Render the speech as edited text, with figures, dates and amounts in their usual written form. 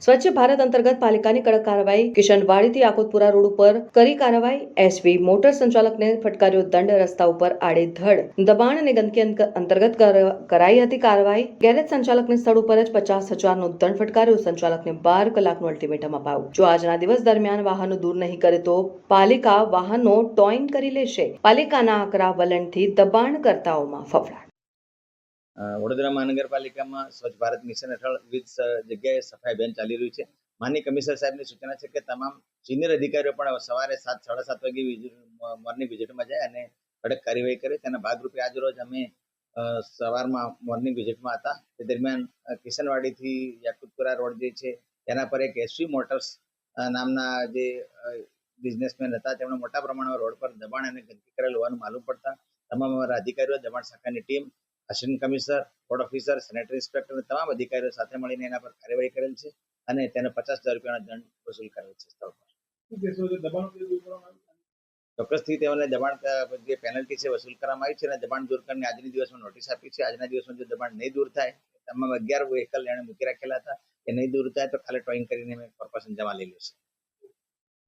સ્વચ્છ ભારત અંતર્ગત પાલિકાની કડક કાર્યવાહી કિશનવાડીથી આકોતપુરા રોડ ઉપર કરી કાર્યવાહી એસવી મોટર સંચાલકને ફટકાર્યો દંડ રસ્તા ઉપર આડેધડ દબાણ અને ગંદકી અંતર્ગત કરાઈ હતી કાર્યવાહી ગેરેજ સંચાલકને સ્થળ ઉપર જ 50,000નો દંડ ફટકાર્યો સંચાલકને 12 કલાકનું અલ્ટિમેટમ અપાયું જો આજના દિવસ દરમિયાન વાહનો દૂર નહીં કરે તો પાલિકા વાહનો ટોઈન કરી લેશે પાલિકાના આકરા વલણથી દબાણકર્તાઓમાં ફફડાટ વડોદરા મહાનગરપાલિકામાં સ્વચ્છ ભારત મિશન હેઠળ વિવિધ જગ્યાએ સફાઈ અભિયાન ચાલી રહ્યું છે. માનનીય કમિશનર સાહેબની સૂચના છે કે તમામ સિનિયર અધિકારીઓ પણ સવારે 7-7:30 વાગે મોર્નિંગ વિઝિટમાં જાય અને કડક કાર્યવાહી કરે. તેના ભાગરૂપે આજ રોજ અમે સવારમાં મોર્નિંગ વિઝિટમાં હતા. તે દરમિયાન કિશનવાડીથી યાકુતપુરા રોડ જે છે તેના પર એક એસવી મોટર્સ નામના જે બિઝનેસમેન હતા તેમણે મોટા પ્રમાણમાં રોડ પર દબાણ અને ગંદકી કરેલ હોવાનું માલુમ પડતા તમામ અમારા અધિકારીઓ, દબાણ શાખાની team, assistant commissioner, board officer, sanitary inspector અને તમામ અધિકારીઓ સાથે મળીને એના પર કાર્યવાહી કરેલ છે અને તેને 50,000 રૂપિયાનો દંડ વસૂલ કરેલ છે સ્થળ પર. ચોક્કસથી તેઓને દબાણ જે પેનલ્ટી છે વસૂલ કરવામાં આવી છે અને દબાણ દૂર કરીને આજની દિવસમાં નોટિસ આપી છે. આજના દિવસમાં જો દબાણ નહીં દૂર થાય, તમામ 11 વ્હીકલ એને મૂકી રાખેલા હતા એ નહીં દૂર થાય તો કાલે ટોઈંગ કરીને કોર્પોરેશન જમા લઈ લેશે.